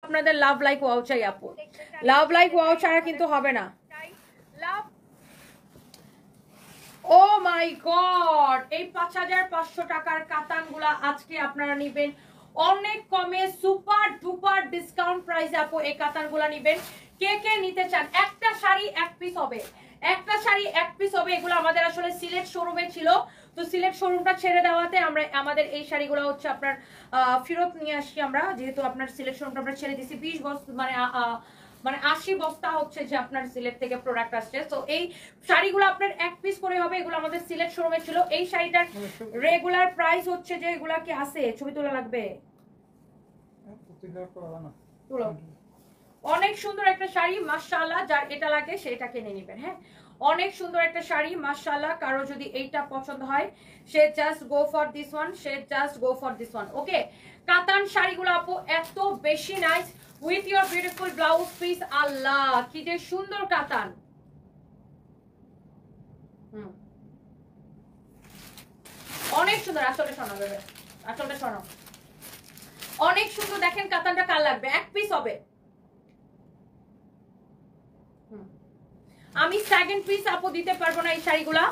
আপনাদের love like wow চাই আপু, লাভ লাইক ওয়াও ছাড়া কিন্তু হবে না। লাভ, ও মাই গড, এই 5500 টাকার কাতানগুলা আজকে আপনারা নেবেন অনেক কমে, সুপার ডুপার ডিসকাউন্ট প্রাইসে আপু এই কাতানগুলা নেবেন। কে কে নিতে চান? একটা শাড়ি এক পিস হবে, একটা শাড়ি এক পিস হবে। এগুলো আমাদের আসলে সিলেক্ট শোরুমে ছিল, তো সিলেক্ট শোরুমটা ছেড়ে দেওয়াতে আমরা আমাদের এই শাড়িগুলো হচ্ছে আপনার ফেরত নিয়ে আসি আমরা, যেহেতু আপনার সিলেক্ট শোরুমটা আমরা ছেড়ে দিছি। 20 বছর মানে 80 বস্তা হচ্ছে যে আপনার সিলেট থেকে প্রোডাক্ট আসছে। তো এই শাড়িগুলো আপনার এক পিস করে হবে, এগুলো আমাদের সিলেট শোরুমে ছিল। এই শাড়িটার রেগুলার প্রাইস হচ্ছে যে, এগুলা কি আছে ছবি তোলা লাগবে? তুলো। অনেক সুন্দর একটা শাড়ি মাশাআল্লাহ, যার এটা লাগে সেটা কিনে নেবেন। হ্যাঁ, অনেক সুন্দর একটা শাড়ি মাশাআল্লাহ, কারো যদি এইটা পছন্দ হয় সে just go for this one, সে just go for this one. Okay, কাতান শাড়িগুলো আপু এত বেশি nice with your beautiful blouse piece. আল্লাহ কি যে সুন্দর কাতান। অনেক সুন্দর। আসলে শোনো বেবে, আসলে শোনো, অনেক সুন্দর। দেখেন কাতানটা কার লাগবে, এক পিস হবে। আমি সেকেন্ড পিস আপু দিতে পারবো না এই শাড়িগুলা,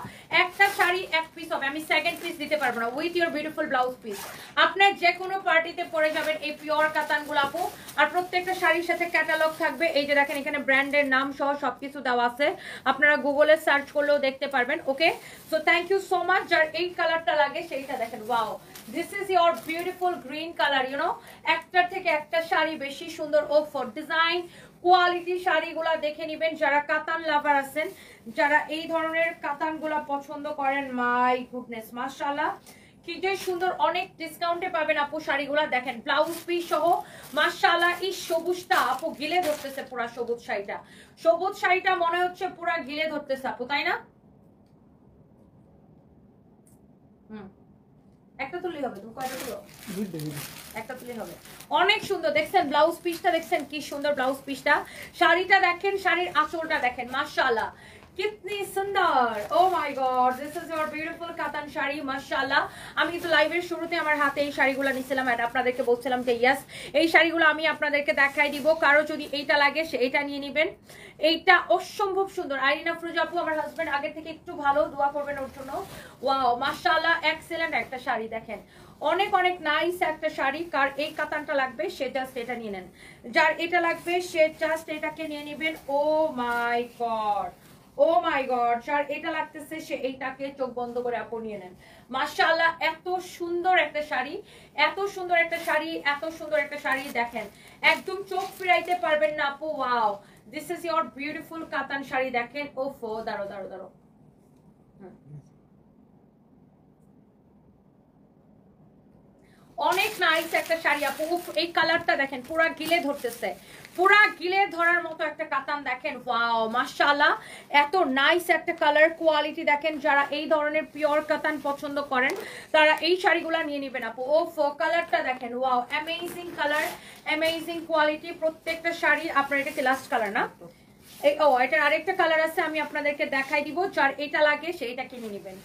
একটা শাড়ি এক পিস হবে, আমি সেকেন্ড পিস দিতে পারবো না with your beautiful blouse piece. আপনার যে কোনো পার্টিতে পরে যাবেন এই পিওর কাতানগুলো আপু। আর প্রত্যেকটা শাড়ির সাথে ক্যাটালগ থাকবে, এই যে দেখেন এখানে ব্র্যান্ডের নাম সহ সবকিছু দেওয়া আছে, আপনারা গুগলে সার্চ করলেও দেখতে পারবেন। Okay, so thank you so much. যার এই কালারটা লাগে সেইটা দেখেন, wow this is your beautiful green colour. You know, একটার থেকে একটা শাড়ি বেশি সুন্দর। ও ফর ডিজাইন কোয়ালিটি শাড়িগুলা দেখে নিবেন যারা কাতান লাভার আছেন, যারা এই ধরনের কাতানগুলা পছন্দ করেন। মাই গুডনেস মাশাআল্লাহ কি যে সুন্দর, অনেক ডিসকাউন্টে পাবেন আপু শাড়িগুলা। দেখেন ব্লাউজ পিস সহ মাশাআল্লাহ। এই সবুজটা আপু গিলে ধরতেছে, পুরা সবুজ শাড়িটা, সবুজ শাড়িটা মনে হচ্ছে পুরা গিলে ধরতেছে আপু, তাই না? একটা তুলি হবে, তুমি কয়টা তুলো? একটা তুলি হবে। অনেক সুন্দর, দেখছেন ব্লাউজ পিসটা, দেখছেন কি সুন্দর ব্লাউজ পিসটা। শাড়িটা দেখেন, শাড়ির আঁচলটা দেখেন মাশাআল্লাহ কিতনি সুন্দর। Oh my god, this is your beautiful কাতান শাড়ি মাশাআল্লাহ। আমি কিন্তু লাইভের শুরুতে আমার হাতে এই শাড়িগুলো নিছিলাম আর আপনাদেরকে বলছিলাম যে ইয়েস এই শাড়িগুলো আমি আপনাদেরকে দেখাই দিব, কারো যদি এইটা লাগে সে এটা নিয়ে নেবেন। এইটা অসম্ভব সুন্দর। আইরিনা ফ্রুজ আপু, আমার হাজবেন্ড আগে থেকে একটু ভালো, দোয়া করবেন ওর জন্য। ওয়াও মাশাআল্লাহ এক্সেলেন্ট একটা শাড়ি, দেখেন অনেক অনেক নাইস একটা শাড়ি। কার এই কাতানটা লাগবে সে জাস্ট এটা নিয়ে নেন, যার এটা লাগবে সে জাস্ট এটাকে নিয়ে নেবেন। ও my god, O my god, যার এটা লাগতেছে সে এইটাকে চোখ বন্ধ করে আপু নিয়ে নেন। মাশাআল্লাহ এত সুন্দর একটা শাড়ি, এত সুন্দর একটা শাড়ি, এত সুন্দর একটা শাড়ি। দেখেন একদম চোখ ফিরাইতে পারবেন না আপু। Wow this is your beautiful কাতান শাড়ি। দেখেন ওফো, দাঁড়ো দাঁড়ো দাঁড়ো, অনেক নাইস একটা শাড়ি আপু। এই কালারটা দেখেন পুরা গিলে ধরতেছে, পুরা গিলে ধরার মতো একটা কাতান। দেখেন ওয়াও মাশাআল্লাহ এত নাইস একটা কালার কোয়ালিটি। দেখেন যারা এই ধরনের পিওর কাতান পছন্দ করেন তারা এই শাড়িগুলো নিয়ে নেবেন আপু। ও কালারটা দেখেন, wow amazing colour, amazing quality প্রত্যেকটা শাড়ি। আপনার এটা কি লাস্ট কালার না? এই ও এটার আরেকটা কালার আছে, আমি আপনাদেরকে দেখাই দিব। যার এটা লাগে সে এটা কিনে নেবেন,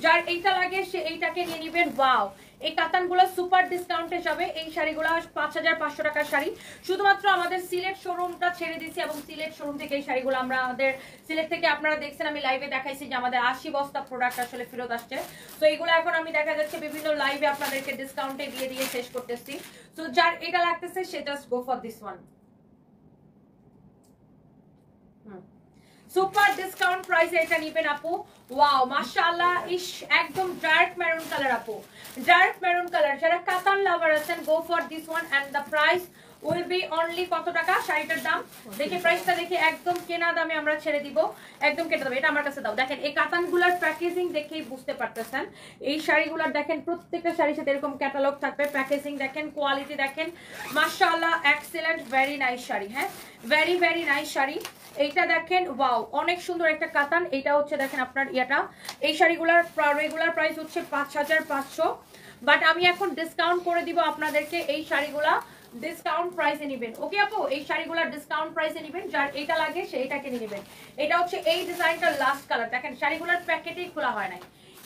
যার এইটা লাগে সে এইটাকে নিয়ে নেবেন। ওয়াও এই কাতানগুলো সুপার ডিসকাউন্টে যাবে। এই শাড়িগুলো 5500 টাকার শাড়ি, শুধুমাত্র আমাদের সিলেট শোরুমটা ছেড়ে দিছি এবং সিলেট শোরুম থেকে এই শাড়িগুলো আমরা আমাদের সিলেট থেকে, আপনারা দেখছেন আমি লাইভে দেখাইছি যে আমাদের 80 বস্তা প্রোডাক্ট আসলে ফেরত আসছে। তো এইগুলো এখন আমি দেখা যাচ্ছে বিভিন্ন লাইভে আপনাদেরকে ডিসকাউন্টে দিয়ে দিয়ে শেষ করতেছি। তো যার এটা লাগতেছে সে just go for this one. Super discount প্রাইসে এটা নেবেন আপু। ওয়াও মাশাআল্লাহ, ইশ একদম ডার্ক মেরুন কালার আপু, ডার্ক মেরুন কালার। যারা কাতান লাভার আছেন go for this one and the price will be only কত টাকা? শাড়িটার দাম দেখে, প্রাইসটা দেখে একদম কেনা দামে আমরা ছেড়ে দিব, একদম কেনা দামে। এটা আমার কাছে দাও। দেখেন এই কাতানগুলোর প্যাকেজিং দেখেই বুঝতে পারতেছেন। এই শাড়িগুলোর দেখেন প্রত্যেকটা শাড়ির সাথে এরকম ক্যাটালগ থাকবে, প্যাকেজিং দেখেন, কোয়ালিটি দেখেন মাশাআল্লাহ এক্সেলেন্ট, ভেরি নাইস শাড়ি। হ্যাঁ ভেরি ভেরি নাইস শাড়ি। এইটা দেখেন ওয়াও অনেক সুন্দর একটা কাতান। এইটা হচ্ছে দেখেন আপনার ইয়াটা, এই শাড়িগুলোর রেগুলার প্রাইস হচ্ছে 5500, বাট আমি এখন ডিসকাউন্ট করে দিব আপনাদেরকে। এই শাড়িগুলা ডিসকাউন্ট প্রাইসে নেবেন। ওকে আপু এই শাড়িগুলা ডিসকাউন্ট প্রাইসে নেবেন, যার এটা লাগে সে এটাকে নিয়ে নেবেন। এটা হচ্ছে এই ডিজাইনটার লাস্ট কালার। দেখেন শাড়িগুলোর প্যাকেটেই খোলা হয় নাই,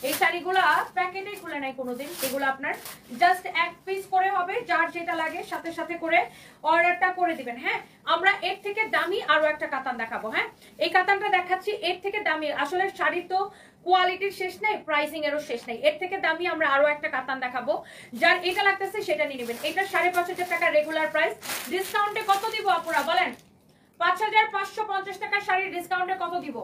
এই শাড়িগুলা প্যাকেটে খুলে নাই কোনোদিন, এগুলো আপনার জাস্ট এক পিস করে হবে, যার যেটা লাগে সাথে সাথে করে অর্ডারটা করে দিবেন। হ্যাঁ, আমরা এর থেকে দামি আরো একটা কাতান দেখাবো। হ্যাঁ, এই কাতানটা দেখাচ্ছি, এর থেকে দামি আসলে শাড়ির তো কোয়ালিটির শেষ নেই, প্রাইসিং এরও শেষ নেই। এর থেকে দামি আমরা আরো একটা কাতান দেখাবো, যার এটা লাগতেছে সেটা নিয়ে নেবেন। এটা 5,500 টাকা রেগুলার প্রাইস, ডিসকাউন্টে কত দিব আপুরা বলেন? 5,550 টাকার শাড়ির ডিসকাউন্টে কত দিব?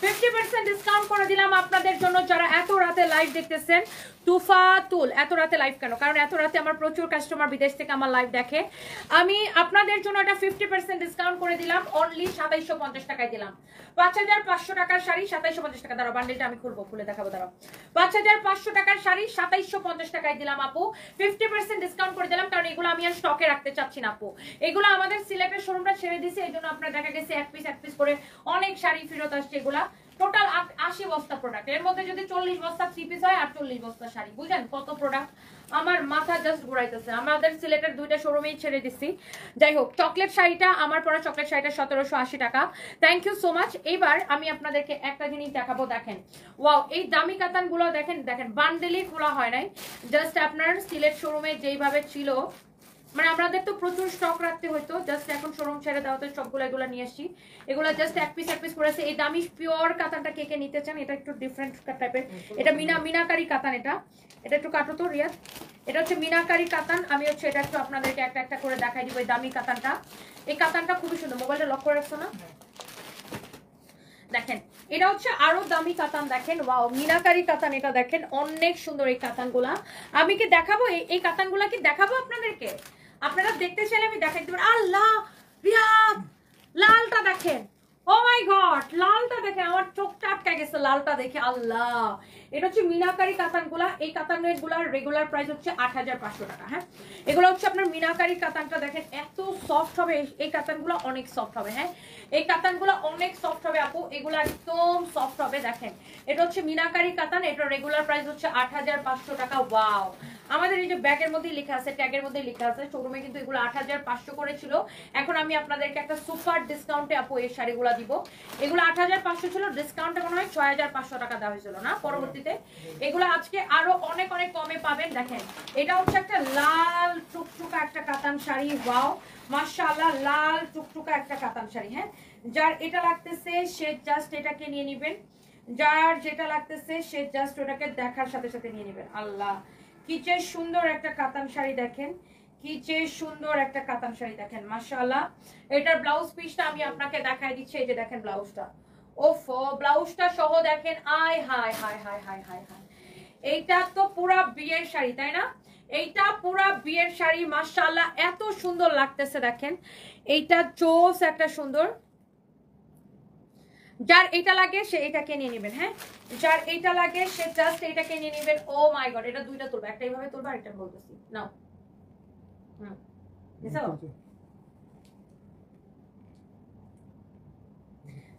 50% ডিসকাউন্ট করে দিলাম আপনাদের জন্য যারা এত রাতে লাইভ দেখতেছেন। তুফাতুল, এত রাতে লাইভ কেন? কারণ এত রাতে আমার প্রচুর কাস্টমার বিদেশ থেকে আমার লাইভ দেখে। আমি আপনাদের জন্য এটা 50% ডিসকাউন্ট করে দিলাম, অনলি 2750 টাকায় দিলাম। 5,500 টাকার শাড়ি 2750 টাকা। দাঁড়াও, বান্ডেলটা আমি খুলবো, খুলে দেখাবো, দাঁড়াও। 5,500 টাকার শাড়ি 2750 টাকায় দিলাম আপু, 50% ডিসকাউন্ট করে দিলাম, কারণ এগুলো আমি আর স্টকে রাখতে চাচ্ছি না আপু। এগুলো আমাদের সিলেটের শোরুমটা ছেড়ে দিয়েছে, এই জন্য আপনার দেখা গেছে এক পিস করে অনেক শাড়ি ফেরত আসছে। এগুলা টোটাল 80 বস্তা প্রোডাক্ট, এর মধ্যে যদি 40 বস্তা 3 পিস হয় আর 40 বস্তা শাড়ি, বুঝেন কত প্রোডাক্ট? আমার মাথা জাস্ট ঘুরাইতেছে। আমাদের সিলেটের দুইটা শোরুমেই ছেড়ে দিচ্ছি। যাই হোক, চকলেট শাড়িটা, আমার পরা চকলেট শাড়িটা 1780 টাকা। Thank you so much. এবার আমি আপনাদেরকে একটা জিনিস দেখাবো, দেখেন ওয়াও, এই দামি কাতানগুলো দেখেন, দেখেন বান্ডেলই খোলা হয় নাই, জাস্ট আপনার সিলেট শোরুমে যেইভাবে ছিল, মানে আমাদের তো প্রচুর স্টক রাখতে হতো, জাস্ট এখন শোরুম ছেড়ে দেওয়া তো সবগুলো এগুলো নিয়ে আসছি। এগুলো জাস্ট এক পিস করেছে। এই দামি পিওর কাতানটা কে কে নিতে চান? এটা একটু ডিফারেন্ট টাইপের, এটা মিনাকারি কাতান। এটা একটু কাটো তো রিয়াজ, এটা হচ্ছে মিনাকারি কাতান। আমি হচ্ছে এটা একটু আপনাদেরকে একটা একটা করে দেখাই দিব। এই দামি কাতানটা, এই কাতানটা খুবই সুন্দর। মোবাইলটা লক করে রাখছো না? দেখেন, এটা হচ্ছে আরো দামি কাতান। দেখেন ওয়াও, মিনাকারি কাতান, এটা দেখেন অনেক সুন্দর এই কাতানগুলা। আমি কি দেখাবো এই কাতানগুলা? কি দেখাবো আপনাদেরকে? আপনারা দেখতে চাইলে আমি দেখাই দেব। আল্লাহ রিয়াদ, লালটা দেখেন, ও মাই গড, লালটা দেখেন, আমার চোখটা আটকে গেছে লালটা দেখে। আল্লাহ, এটা হচ্ছে মিনাকারি কাতানগুলা। এই কাতানগুলার রেগুলার প্রাইস হচ্ছে 8,500 টাকা। হ্যাঁ, এগুলো হচ্ছে আপনার মিনাকারি কাতানটা। দেখেন এত সফট হবে এই কাতানগুলো, অনেক সফট হবে। হ্যাঁ, এই কাতানগুলো অনেক সফট হবে আপু, এগুলো একদম সফট হবে। দেখেন, এটা হচ্ছে মিনাকারি কাতান, এটা রেগুলার প্রাইস হচ্ছে 8,500 টাকা। ওয়াও, আমাদের এই যে ব্যাগের মধ্যে লেখা আছে, ট্যাগের মধ্যে লেখা আছে, শোরুমে কিন্তু এগুলো 8,500 করে ছিল। এখন আমি আপনাদেরকে একটা সুপার ডিসকাউন্টে আপু এই শাড়িগুলো দিব। এগুলো 8,500 ছিল, ডিসকাউন্টে মনে হয় 6,500 টাকা দেওয়া হয়েছিল না পরবর্তীতে। এগুলো আজকে আরো অনেক অনেক কমে পাবেন। দেখেন, এটা হচ্ছে একটা লাল টুকটুকা একটা কাতান শাড়ি। ওয়াও মাশাআল্লাহ, লাল টুকটুকা একটা কাতান শাড়ি। হ্যাঁ, যার এটা লাগতেছে সে জাস্ট এটাকে নিয়ে নেবেন, যার যেটা লাগতেছে সে জাস্ট ওটাকে দেখার সাথে সাথে নিয়ে নেবেন। আল্লাহ, কি যে সুন্দর একটা কাতান শাড়ি, দেখেন কি যে সুন্দর একটা কাতান শাড়ি, দেখেন মাশাআল্লাহ। এটার ব্লাউজ পিসটা আমি আপনাকে দেখাই দিচ্ছি। এই যে দেখেন ব্লাউজটা, ওফো, ব্লাউজটা সহ দেখেন। আয় হায় হায় হায় হায় হায় হায়, এইটা তো পুরা বিয়ের শাড়ি, তাই না? এইটা পুরা বিয়ের শাড়ি মাশাআল্লাহ, এত সুন্দর লাগতেছে। দেখেন এইটা চোস একটা সুন্দর। যার এটা লাগে সে এটাকে নিয়ে নেবেন। হ্যাঁ, যার এটা লাগে সে জাস্ট এটাকে নিয়ে নেবেন। ও মাই গড, এটা দুইটা তুলবে, একটা এইভাবে তুলবে আর একটা বলতেছি নাও।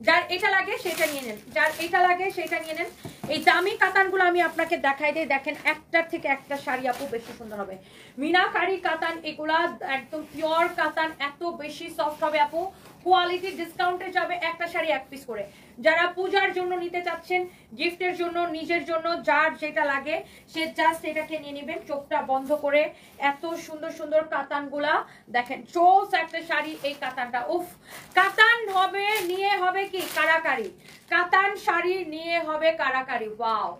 যার এটা লাগে সেটা নিয়ে নেন, যার এটা লাগে সেটা নিয়ে নেন। এই দামি কাতানগুলো আমি আপনাকে দেখাই দিই। দেখেন একটার থেকে একটা শাড়ি আপু বেশি সুন্দর হবে। মিনাকারি কাতান, এগুলা একদম পিওর কাতান, এত বেশি সফট হবে আপু। কোয়ালিটি ডিসকাউন্টে যাবে, একটা শাড়ি এক পিস করে। যারা পূজার জন্য নিতে চাচ্ছেন, গিফটের জন্য, নিজের জন্য, যার যেটা লাগে সে জাস্ট এটাকে নিয়ে নেবেন চোখটা বন্ধ করে। এত সুন্দর সুন্দর কাতানগুলা দেখেন, চোস একটা শাড়ি এই কাতানটা। উফ, কাতান হবে নিয়ে হবে কি কারাকারি, কাতান শাড়ি নিয়ে হবে কারাকারি। ওয়াও,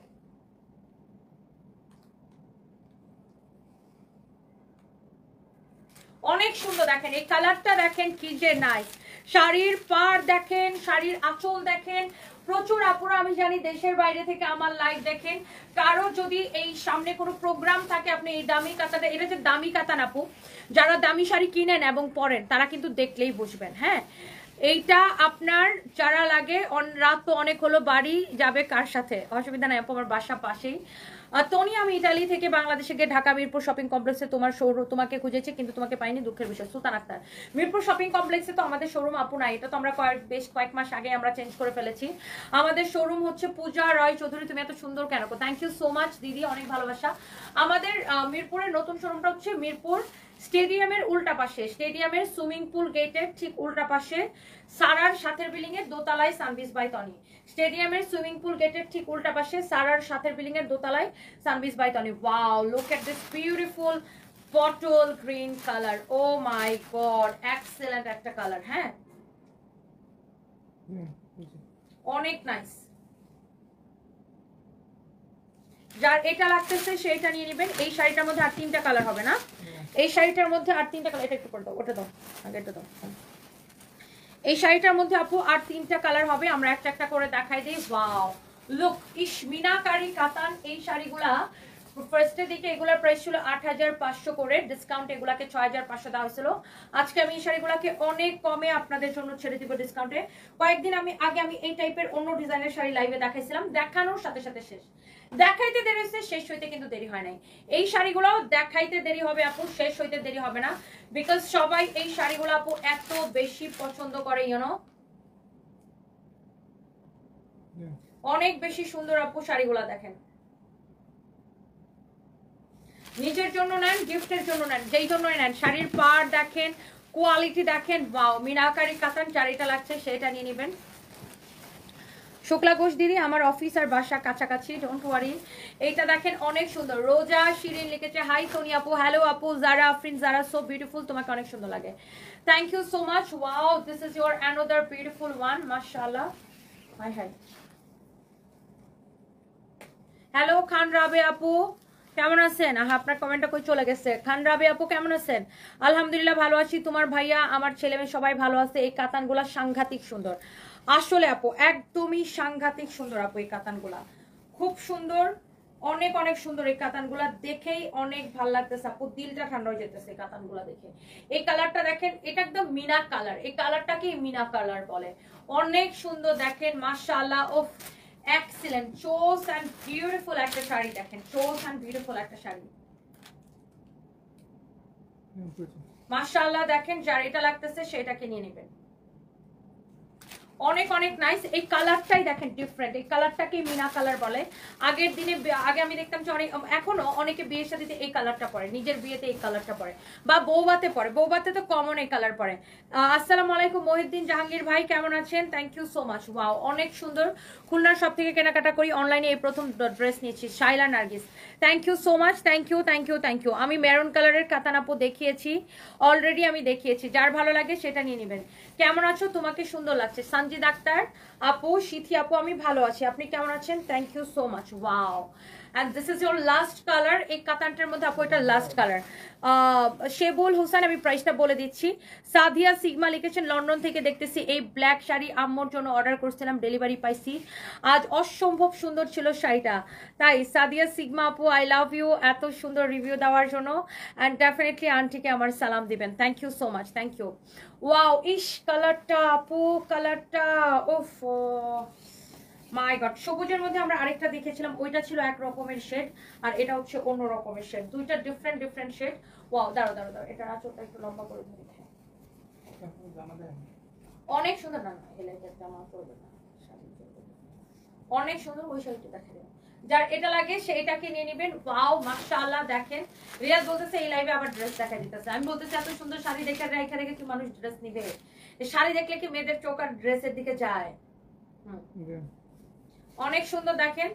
অনেক সুন্দর। দেখেন এই কালারটা, দেখেন কি যে নাইস। শাড়ির পাড় দেখেন, শাড়ির আঁচল দেখেন। প্রচুর আপুরা আমি জানি দেশের বাইরে থেকে আমার লাইভ দেখেন, কারো যদি এই সামনে কোনো প্রোগ্রাম থাকে, আপনি এই দামি কাতানটা, এটা হচ্ছে দামি কাতান আপু। যারা দামি শাড়ি কিনেন এবং পরেন তারা কিন্তু দেখলেই বুঝবেন। হ্যাঁ, এইটা আপনার যারা লাগে, রাত তো অনেক হলো, বাড়ি যাবে কার সাথে, অসুবিধা নাই আপু, আমার বাসা পাশেই। টনি, আমি ইতালি থেকে বাংলাদেশে গিয়ে ঢাকা মিরপুর শপিং কমপ্লেক্সে তোমার শোরুম, তোমাকে খুঁজেছি কিন্তু তোমাকে পাইনি, দুঃখের বিষয়। সুলতান আক্তার, মিরপুর শপিং কমপ্লেক্সে তো আমাদের শোরুম আপু নাই, এটা তো আমরা বেশ কয়েক মাস আগে আমরা চেঞ্জ করে ফেলেছি। আমাদের শোরুম হচ্ছে পূজা রয় চৌধুরী। তুমি এত সুন্দর কেন? থ্যাংক ইউ সো মাচ দিদি, অনেক ভালোবাসা। আমাদের মিরপুরের নতুন শোরুমটা হচ্ছে মিরপুর স্টেডিয়ামের উল্টা পাশে, স্টেডিয়ামের সুইমিং পুল গেটের ঠিক উল্টা পাশে সারার সাথের বিল্ডিং এর দোতলায় সানবিজ বাই তনি। স্টেডিয়ামের সুইমিং পুল গেটের ঠিক উল্টা পাশে সারার সাথের বিল্ডিং এর দোতলায় সানবিজ বাই তনি। Wow, look at this beautiful bottle green colour. Oh my god, excellent একটা কালার। হ্যাঁ, অনেক নাইস। যার এটা লাগতেছে সেটা নিয়ে নেবেন। এই শাড়িটার মধ্যে আর 3টা কালার হবে না, এই শাড়িটার মধ্যে আর 3টা কালার। এটা একটু করে দাও, ওটা দাও, আগে এটা দাও। এই শাড়িটার মধ্যে আপু আর 3টা কালার হবে, আমরা একটা একটা করে দেখাই দিই। ওয়াও, লুক, ইস মিনাকারি কাতান। এই শাড়িগুলা ফার্স্টের দিকে এগুলোর প্রাইস ছিল 8500 করে, ডিসকাউন্ট এগুলাকে 6500 দেওয়া হয়েছিল। আজকে আমি এই শাড়িগুলাকে অনেক কমে আপনাদের জন্য ছেড়ে দিব ডিসকাউন্টে। কয়েকদিন আগে আমি এই টাইপের অন্য ডিজাইনের শাড়ি লাইভে দেখাইছিলাম, দেখানোর সাথে সাথে শেষ। দেখাইতে দেরি হয়েছে, শেষ হইতে কিন্তু দেরি হয় নাই। এই শাড়িগুলো দেখাইতে দেরি হবে আপু, শেষ হইতে দেরি হবে না, বিকজ সবাই এই শাড়িগুলো আপু এত বেশি পছন্দ করে, ইউনো অনেক বেশি সুন্দর আপু শাড়িগুলো। দেখেন, নিজের জন্য নেন, গিফটের জন্য নেন, যেই জন্যই নেন, শাড়ির পার দেখেন, কোয়ালিটি দেখেন। ওয়াও, মিনাকারি কাতান। চারিটা লাগছে সেটা নিয়ে নেবেন। শুক্লা ঘোষ দিদি, আমার অফিস আর বাসা কাছাকাছি, ডোন্ট ওয়ারি। এইটা দেখেন অনেক সুন্দর। রোজা শিরিন লিখেছে, হাই সোনি আপু, হ্যালো আপু, জারা আফরিন, জারা সো বিউটিফুল, তোমাকে অনেক সুন্দর লাগে, thank you so much. Wow, this is your another beautiful one, মাশাআল্লাহ। Hi hi, hello Khan Rabe আপু, কেমন আছেন? আপনার কমেন্টটা কই চলে গেছে। খান রাবে আপু কেমন আছেন? আলহামদুলিল্লাহ ভালো আছি। তোমার ভাইয়া, আমার ছেলে মেয়ে সবাই ভালো আছে। এই কাতানগুলা সাংঘাতিক সুন্দর আসলে আপু, একদমই সাংঘাতিক সুন্দর আপু। এই কাতানগুলা খুব সুন্দর, অনেক অনেক সুন্দর। এই কাতানগুলা দেখেই অনেক ভালো লাগতেছে আপু, দিলটা ঠান্ডা হয়ে যেতেছে এই কাতানগুলা দেখে। এই কালারটা দেখেন, এটা একদম মিনা কালার। এই কালারটাকে মিনা কালার বলে, অনেক সুন্দর দেখেন, মাশাআল্লাহ। ওফ, এক্সিলেন্ট, চোস এন্ড বিউটিফুল একটা শাড়ি দেখেন, চোস এন্ড বিউটিফুল একটা শাড়ি, মাশাআল্লাহ। দেখেন, যার এটা লাগতেছে সেটাকে নিয়ে নেবেন, অনেক অনেক নাইস। এই কালারটাই দেখেন ডিফারেন্ট, এই কালারটাকে মিনা কালার বলে। আগের দিনে আগে আমি দেখতাম যে অনেক, এখনো অনেকে বিয়ের শাদীতে এই কালারটা পরে, নিজের বিয়েতে এই কালারটা পরে, বা বৌভাতে পরে। বৌভাতে তো কমন এই কালার পরে। আসসালামু আলাইকুম মহিউদ্দিন জাহাঙ্গীর ভাই, কেমন আছেন? Thank you so much. Wow, অনেক সুন্দর। খুলনার সব থেকে কেনাকাটা করি, অনলাইনে এই প্রথম ড্রেস নিয়েছি। Shaila Nargis, thank you so much, thank you thank you thank you. আমি মেরুন কালারের কাতান আপু দেখিয়েছি অলরেডি, আমি দেখিয়েছি, যার ভালো লাগে সেটা নিয়ে নেবেন। কেমন আছো? তোমাকে সুন্দর লাগছে। সঞ্জিদ আক্তার আপু, সিথি আপু, আমি ভালো আছি, আপনি কেমন আছেন? Thank you so much. Wow, and this is your last color। এই কাতানটার মধ্যে আপু এটা লাস্ট কালার। শেবুল হোসেন, আমি প্রাইসটা বলে দিচ্ছি। সাদিয়া সিগমা লিখেছেন, লন্ডন থেকে দেখতেছি। এই ব্ল্যাক শাড়ি আম্মুর জন্য অর্ডার করছিলাম, ডেলিভারি পাইছি আজ। অসম্ভব সুন্দর ছিল শাড়িটা, তাই সাদিয়া সিগমা আপু, আই লাভ ইউ, এত সুন্দর রিভিউ দেওয়ার জন্য। অ্যান্ড ডেফিনেটলি আন্টিকে আমার সালাম দিবেন। Thank you so much, thank you. Wow, ইস কালারটা আপু, কালারটা ওফ মাই গড। সবুজের মধ্যে আমরা আরেকটা দেখেছিলাম, ওইটা ছিল এক রকমের শেড, আর এটা হচ্ছে অন্য রকমের শেড, দুইটা ডিফারেন্ট ডিফারেন্ট শেড। ওয়াও, দাঁড়াও দাঁড়াও দাঁড়াও, এটা আঁচলটা একটু লম্বা করে ধরে, অনেক সুন্দর। না না, এলাকার জামা করবে না, অনেক সুন্দর। ওই শাড়িটা দেখা যায়, যার এটা লাগে সেইটাকে নিয়ে নেবেন। ওয়াও, মাশাআল্লাহ। দেখেন, রিয়াজ বলতেছে এই লাইভে আবার ড্রেস দেখা দিতেছে। আমি বলতেছি এত সুন্দর শাড়ি দেখে রেখে রেখে কি মানুষ ড্রেস নিবে? শাড়ি দেখলে কি মেয়েদের চোখ আর ড্রেসের দিকে যায়? অনেক সুন্দর। দেখেন,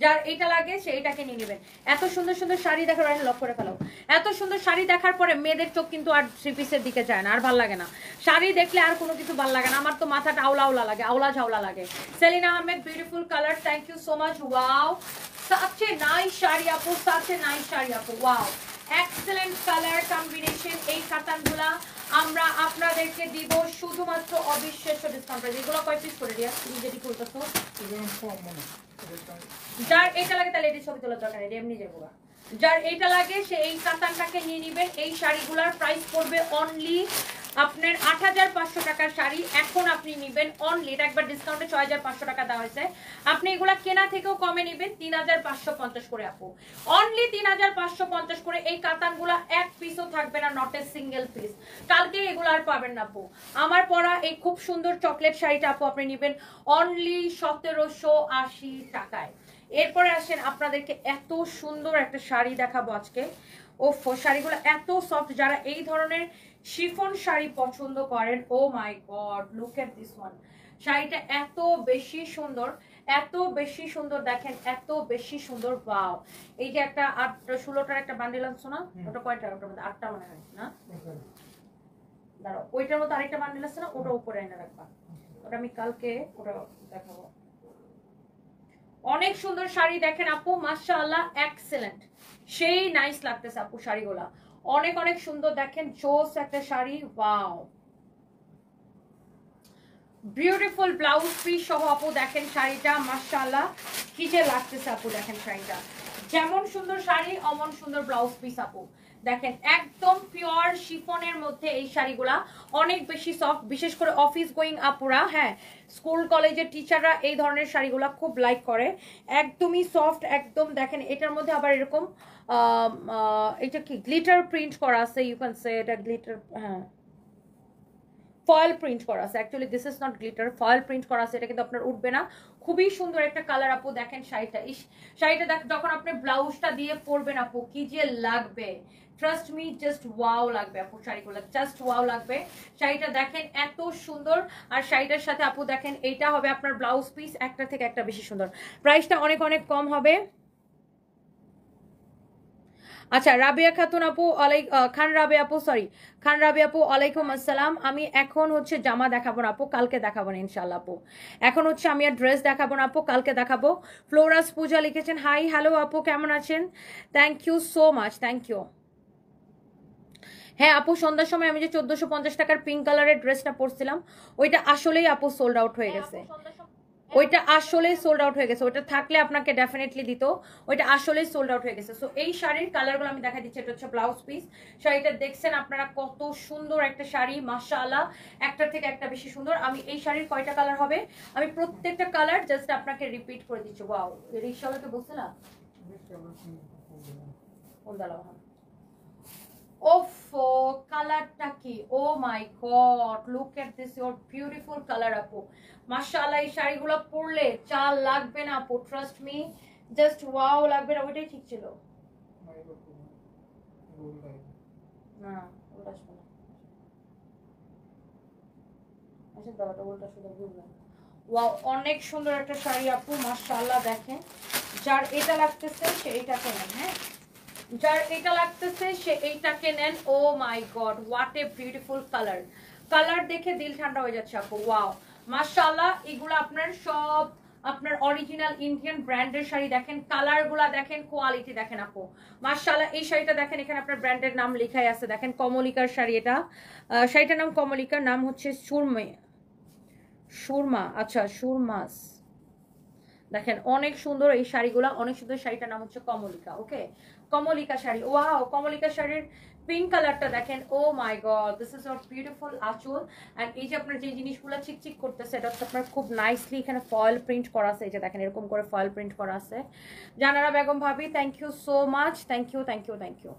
যার এটা লাগে সেইটাকে নিয়ে নেবেন। এত সুন্দর সুন্দর শাড়ি দেখার পরে লক করে ফেলো, এত সুন্দর শাড়ি দেখার পরে মেয়েদের চোখ কিন্তু আর থ্রি পিসের দিকে যায় না, আর ভাল লাগে না। শাড়ি দেখলে আর কোনো কিছু ভাল লাগে না, আমার তো মাথাটা আওলা আওলা লাগে, আওলা ঝাওলা লাগে। Selina Ahmed, beautiful colour, thank you so much. Wow, such a nice sari আপু, such a nice শাড়ি আপু। Wow, excellent colour combination. এই কাতানগুলা আমরা আপনাদেরকে দিব শুধুমাত্র অবিশ্বাস্য ডিসকাউন্ট প্রাইস। এগুলো কয় পিস করে দিয়া তুমি যদি করতেছো, যার এটা লাগে তাহলে এটি ছবি তোলার দরকার নেই, এমনি যাবো। যার এটা লাগে সে এই কাতানটাকে নিয়ে নেবেন। এই শাড়িগুলোর প্রাইস পড়বে অনলি আপনার 8500 টাকার শাড়ি। এখন আপনি নেবেন অনলি, এটা একবার ডিসকাউন্টে 6500 টাকা দেওয়া হয়েছে। আপনি এগুলা কেনা থেকেও কমে নেবেন 3550 করে আপু, অনলি 3550 করে। এই কাতানগুলা এক পিসও থাকবে না, নট এ সিঙ্গেল পিস। কালকে এগুলো আর পাবেন না আপু। আমার পরা এই খুব সুন্দর চকলেট শাড়িটা আপু আপনি নেবেন অনলি 1780 টাকায়। এরপরে আসেন আপনাদেরকে এত সুন্দর একটা শাড়ি দেখাবো আজকে। ওফ, শাড়িগুলো এত সফট, যারা এই ধরনের শিফন শাড়ি পছন্দ করেন, oh my god look at this one. শাড়িটা এত বেশি সুন্দর, এত বেশি সুন্দর, দেখেন এত বেশি সুন্দর। ওয়াও, এই যে একটা 16টার একটা বান্ডেল আনছো না, ওটা কয়টা? ওটার মধ্যে 8টা মনে হয় না? দাঁড়াও, ওইটার মধ্যে আরেকটা বান্ডেল আছে না, ওটা উপরে এনে রাখবা, ওটা আমি কালকে ওটা দেখাবো। অনেক সুন্দর শাড়ি দেখেন আপু, মাশাআল্লাহ এক্সেলেন্ট, সেই নাইস লাগতেছে আপু শাড়িগুলা, অনেক অনেক সুন্দর। দেখেন জোস একটা sari, wow beautiful blouse piece সহ আপু দেখেন শাড়িটা, মাশাআল্লাহ কি যে লাগতেছে আপু। দেখেন শাড়িটা যেমন সুন্দর শাড়ি অমন সুন্দর ব্লাউজ পিস আপু। দেখেন একদম পিওর শিফনের মধ্যে এই শাড়িগুলা, অনেক বেশি সফট, বিশেষ করে অফিস গোয়িং আপুরা, হ্যাঁ স্কুল কলেজের টিচাররা এই ধরনের শাড়িগুলা খুব লাইক করে, একদমই সফট একদম। দেখেন এটার মধ্যে আবার এরকম এটা কি গ্লিটার প্রিন্ট করা আছে, ইউ ক্যান সে এটা গ্লিটার, হ্যাঁ ফয়েল প্রিন্ট করা আছে, actually this is not glitter, foil print করা আছে, এটা কিন্তু আপনার উঠবে না। খুবই সুন্দর একটা কালার আপু। দেখেন শাড়িটা, শাড়িটা যখন আপনি ব্লাউজটা দিয়ে পরবেন আপু কি যে লাগবে, ট্রাস্ট মি জাস্ট ওয়াও লাগবে আপু, শাড়িগুলো জাস্ট ওয়াও লাগবে। শাড়িটা দেখেন এত সুন্দর, আর শাড়িটার সাথে আপু দেখেন এইটা হবে আপনার ব্লাউজ পিস, একটা থেকে একটা বেশি সুন্দর। প্রাইসটা অনেক অনেক কম হবে। আচ্ছা রাবিয়া খাতুন আপু, খান রাবিয়া আপু, সরি খান রাবিয়া আপু ওয়ালাইকুম আসসালাম। আমি এখন হচ্ছে জামা দেখাবো না আপু, কালকে দেখাবো না ইনশাল্লাহ আপু। এখন হচ্ছে আমি আর ড্রেস দেখাবো না আপু, কালকে দেখাবো। ফ্লোরাস পূজা লিখেছেন হাই হ্যালো আপু, কেমন আছেন? Thank you so much, thank you. হ্যাঁ আপু, সন্ধ্যার সময় আমি যে 1450 টাকার পিঙ্ক কালারের ড্রেসটা পরছিলাম, ওইটা আসলেই আপু সোল্ড আউট হয়ে গেছে, ওইটা আসলেই সোল্ড আউট হয়ে গেছে, ওইটা থাকলে আপনাকে ডেফিনেটলি দিত, ওইটা আসলেই সোল্ড আউট হয়ে গেছে। সো এই শাড়ির কালারগুলো আমি দেখা দিচ্ছি, এটা হচ্ছে ব্লাউজ পিস। শাড়িটা দেখছেন আপনারা কত সুন্দর একটা শাড়ি, মাশাআল্লাহ একটার থেকে একটা বেশি সুন্দর। আমি এই শাড়ির কয়টা কালার হবে আমি প্রত্যেকটা কালার জাস্ট আপনাকে রিপিট করে দিচ্ছি। ওয়াও, রিকশাওয়ালাকে বলছে না কোন দাঁড়াও, ওফ কালারটা কি, oh my god look at this, your beautiful colour আপু, মাশাআল্লাহ। এই শাড়িগুলো পরলে চাল লাগবে না আপু, ট্রাস্ট মি জাস্ট ওয়াও লাগবে না। ওইটাই ঠিক ছিল না, ওটা আসবে না, আচ্ছা দাঁড়াটা ওটা শুধু বুঝলাম। ওয়াও অনেক সুন্দর একটা শাড়ি আপু, মাশাআল্লাহ। দেখেন যার এটা লাগতেছে সে এইটাকে নেন, হ্যাঁ যার এটা লাগতেছে সে এইটাকে নেন। Oh my god what a beautiful colour, colour দেখে দিল ঠান্ডা হয়ে যাচ্ছে আপু, ওয়াও মাশাআল্লাহ। এগুলো আপনার সব আপনার অরিজিনাল ইন্ডিয়ান ব্র্যান্ডের শাড়ি। দেখেন কালারগুলা দেখেন, কোয়ালিটি দেখেন আপু, মাশাআল্লাহ। এই শাড়িটা দেখেন, এখানে আপনার ব্র্যান্ডের নাম লেখাই আছে, দেখেন কমলিকার শাড়ি এটা, শাড়িটার নাম কমলিকার, নাম হচ্ছে সুরমা, আচ্ছা সুরমাস। দেখেন অনেক সুন্দর এই শাড়িগুলা, অনেক সুন্দর। শাড়িটার নাম হচ্ছে কমলিকা, ওকে কমলিকা শাড়ি। ওয়াও কমলিকা শাড়ির পিঙ্ক কালারটা দেখেন, oh my god this is our beautiful আঁচল। এন্ড এই যে আপনার যে জিনিসগুলো চিকচিক করতেছে, এটা হচ্ছে আপনার খুব নাইসলি এখানে ফয়েল প্রিন্ট করা আছে, এই যে দেখেন এরকম করে ফয়েল প্রিন্ট করা আছে। জানারা বেগম ভাবি thank you so much, thank you thank you thank you.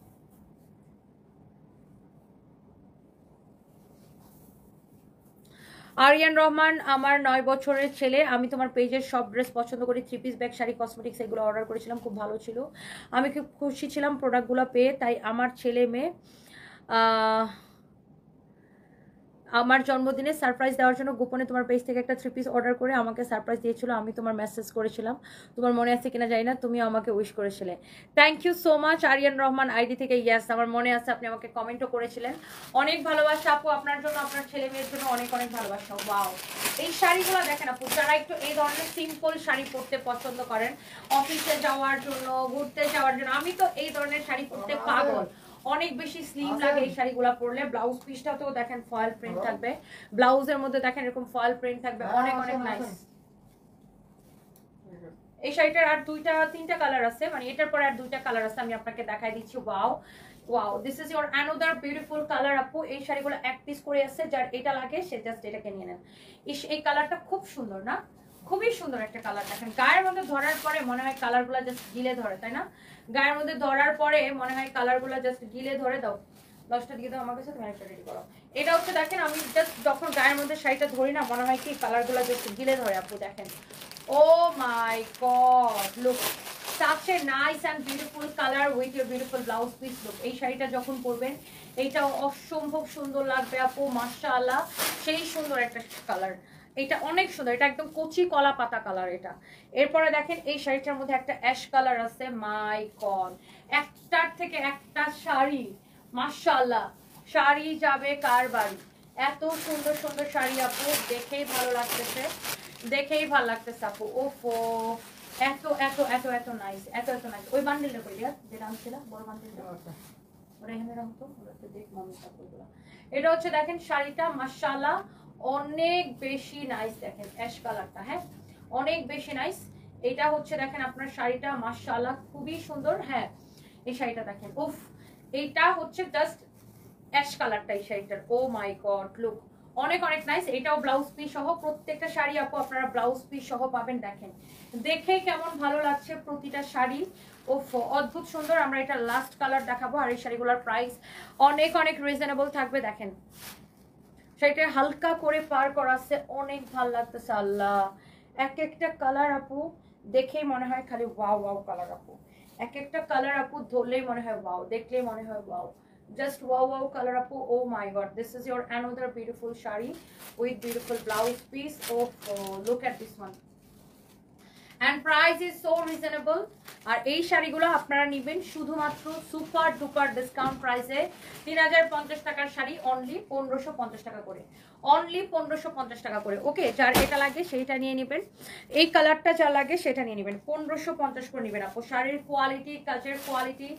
Aryan Rahman, আমার 9 বছরের ছেলে, আমি তোমার পেজের সব ড্রেস পছন্দ করি, 3 পিস ব্যাগ, শাড়ি, কসমেটিক্স এগুলো অর্ডার করেছিলাম, খুব ভালো ছিল, আমি খুব খুশি ছিলাম প্রোডাক্টগুলো পেয়ে। তাই আমার ছেলে মেয়ে আমার জন্মদিনে সারপ্রাইজ দেওয়ার জন্য গোপনে তোমার পেজ থেকে একটা 3 পিস অর্ডার করে আমাকে সারপ্রাইজ দিয়েছিল, আমি তোমার মেসেজ করেছিলাম, তোমার মনে আছে কিনা জানি না, তুমি আমাকে উইশ করেছিলে। Thank you so much Aryan Rahman ID থেকে। ইয়েস আমার মনে আছে, আপনি আমাকে কমেন্টও করেছিলেন। অনেক ভালোবাসা আপু আপনার জন্য, আপনার ছেলে মেয়ের জন্য অনেক অনেক ভালোবাসা। ওয়াও এই শাড়িগুলো দেখেন আপু, যারা একটু এই ধরনের সিম্পল শাড়ি পরতে পছন্দ করেন, অফিসে যাওয়ার জন্য, ঘুরতে যাওয়ার জন্য, আমি তো এই ধরনের শাড়ি পরতে পাগল, অনেক বেশি স্লিম লাগে এই শাড়িগুলো পরলে। ব্লাউজ পিসটাতেও দেখেন ফয়েল প্রিন্ট থাকবে, ব্লাউজের মধ্যে দেখেন এরকম ফয়েল প্রিন্ট থাকবে, অনেক অনেক নাইস। এই শাড়িটার আর 2-3টা কালার আছে, মানে এটার পরে আর 2টা কালার আছে, আমি আপনাকে দেখাই দিচ্ছি। Wow wow this is your another beautiful colour আপু। এই শাড়িগুলো এক পিস করে আছে, যার এটা লাগে সে জাস্ট এটাকে নিয়ে নেন। এই কালারটা খুব সুন্দর না, খুবই সুন্দর একটা কালার। দেখেন গায়ের মধ্যে ধরার পরে মনে হয় কালারগুলো জাস্ট গিলে ধরে, তাই না? গায়ের মধ্যে ধরার পরে মনে হয় কালারগুলো জাস্ট গিলে ধরে। দাও ব্লাউজটা দিয়ে দাও আমার কাছে, তুমি একটা রেডি করো। এটা হচ্ছে দেখেন আমি জাস্ট যখন গায়ের মধ্যে শাড়িটা ধরি না মনে হয় কি কালারগুলো জাস্ট গিলে ধরে আপু। দেখেন oh my god, look such a nice and beautiful color with your beautiful blouse piece look। এই শাড়িটা যখন পরবেন এইটা অসম্ভব সুন্দর লাগবে আপু, মাশাআল্লাহ সেই সুন্দর একটা কালার। এটা অনেক সুন্দর, এটা একদম কচি কলা পাতা কালার এটা। এরপরে দেখেন এই শাড়িটার মধ্যে একটা অ্যাশ কালার আছে, মাই গড একটার থেকে একটা শাড়ি, মাশাআল্লাহ শাড়ি যাবে কার বাড়ি। এত সুন্দর সুন্দর শাড়ি আপু, দেখেই ভালো লাগতেছে, দেখেই ভালো লাগতেছে আপু। ওফো এত এত এত এত নাইস, এত এত নাইস। ওই বান্ডেলটা কই দিয়া যেটা আনছিল বড় বান্ডেলটা ওটা এখানে রাখতো, ওটা দেখ মমি কাপড়গুলো। এটা হচ্ছে দেখেন শাড়িটা মাশাআল্লাহ অনেক বেশি নাইস, দেখেন অ্যাশ কালারটা, হ্যাঁ অনেক বেশি নাইস। এটা হচ্ছে দেখেন আপনার শাড়িটা মাশাআল্লাহ খুবই সুন্দর। হ্যাঁ এই শাড়িটা দেখেন, উফ এইটা হচ্ছে জাস্ট অ্যাশ কালারটা এই শাড়িটার, ও মাই গড লুক অনেক অনেক নাইস। এটাও ব্লাউজ পিস সহ, প্রত্যেকটা শাড়ি আপু আপনারা ব্লাউজ পিস সহ পাবেন। দেখেন দেখে কেমন ভালো লাগছে প্রতিটা শাড়ি, ওফ অদ্ভুত সুন্দর। আমরা এটা লাস্ট কালার দেখাবো, আর এই শাড়িগুলোর প্রাইস অনেক অনেক রিজনেবল থাকবে। দেখেন শাড়িটা হালকা করে পার করা আছে, অনেক ভালো লাগতেছে। আল্লাহ এক একটা কালার আপু দেখেই মনে হয় খালি ওয়াও ওয়াও কালার আপু, এক একটা কালার আপু ধরলেই মনে হয় ওয়াও, দেখলেই মনে হয় wow, just wow wow color apu। Oh my god, this is your another beautiful shari with beautiful blouse piece. Oh look at this one, and price is so reasonable। আর এই শাড়িগুলো আপনারা নেবেন শুধুমাত্র সুপার ডুপার ডিসকাউন্ট প্রাইসে 3050 টাকার sari only 1550 টাকা করে, only 1550 টাকা করে। ওকে যার এটা লাগে সেইটা নিয়ে নেবেন, এই কালারটা যা লাগে সেটা নিয়ে নেবেন, 1550 করে নেবেন আপু। শাড়ির কোয়ালিটি, কাজের কোয়ালিটি,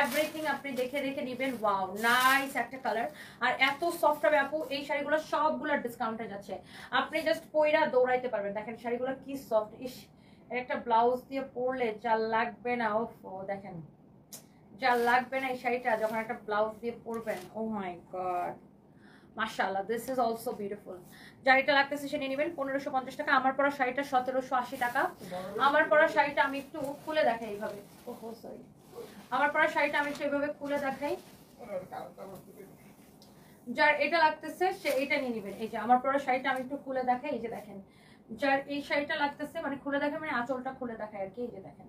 এভরিথিং আপনি দেখে দেখে নেবেন। ওয়াও নাইস একটা কালার, আর এত সফট হবে আপু। এই শাড়িগুলো সবগুলো ডিসকাউন্টে যাচ্ছে, আপনি জাস্ট পয়রা দৌড়াইতে পারবেন। দেখেন শাড়িগুলো কি সফট, ইস একটা ব্লাউজ দিয়ে পরলে যা লাগবে না, ওফো দেখেন যা লাগবে না এই শাড়িটা যখন একটা ব্লাউজ দিয়ে পরবেন। ও মাই গড মাশাআল্লাহ, দিস ইজ অলসো বিউটিফুল। যার এটা লাগতেছে সে নিয়ে নেবেন 1550 টাকা। আমার পরা শাড়িটা 1780 টাকা। আমার পরা শাড়িটা আমি একটু খুলে দেখাই এইভাবে, ওহো সরি, আমার পরা শাড়িটা আমি একটু এইভাবে খুলে দেখাই। যার এটা লাগতেছে সে এটা নিয়ে নেবেন। এই যে আমার পরা শাড়িটা আমি একটু খুলে দেখাই, এই যে দেখেন যার এই শাড়িটা লাগতেছে, মানে খুলে দেখে মানে আঁচলটা খুলে দেখায় আর কি। এই যে দেখেন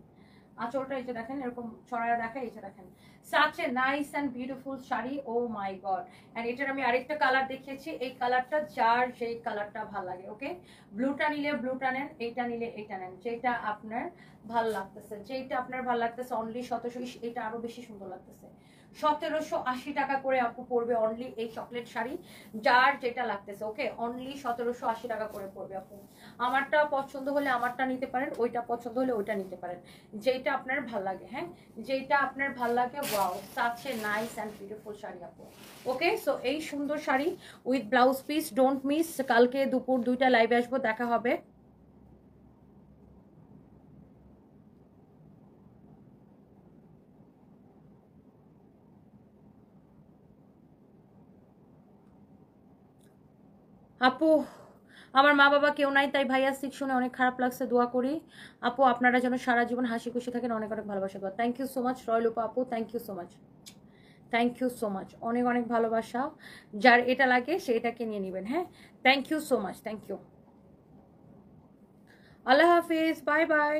আঁচলটা, এই যে দেখেন এরকম ছড়ায়া দেখায়, এই যে দেখেন such a nice and beautiful sari. Oh my God, and এটার আমি আরেকটা কালার দেখিয়েছি, এই কালারটা যার যেই কালারটা ভালো লাগে। ওকে ব্লুটা নিলে ব্লুটা নেন, এইটা নিলে এইটা নেন, যেটা আপনার ভালো লাগতেছে, যেটা আপনার ভালো লাগতেছে। অনলি 1700, এটা আরো বেশি সুন্দর লাগতেছে, 1780 টাকা করে আপু পড়বে অনলি এই চকলেট শাড়ি, যার যেটা লাগতেছে। ওকে অনলি 1780 টাকা করে পড়বে আপু। আমারটা পছন্দ হলে আমারটা নিতে পারেন, ওইটা পছন্দ হলে ওইটা নিতে পারেন, যেটা আপনার ভাল লাগে। হ্যাঁ যেটা আপনার ভাল লাগে। Wow such a nice and beautiful sari আপু। ওকে সো এই সুন্দর sari with blouse piece don't miss. কালকে দুপুর 2টা লাইভে আসবো, দেখা হবে। আপু আমার মা বাবা কেউ নাই, তাই ভাইয়া সিক শুনে অনেক খারাপ লাগছে, দোয়া করি আপু আপনারা যেন সারা জীবন হাসি খুশি থাকেন। অনেক অনেক ভালোবাসা দোয়া। Thank you so much Roylupa আপু, thank you so much, thank you so much, অনেক অনেক ভালোবাসা। যার এটা লাগে সে এটাকে নিয়ে নেবেন। হ্যাঁ thank you so much, thank you, আল্লাহ হাফিজ, বাই বাই।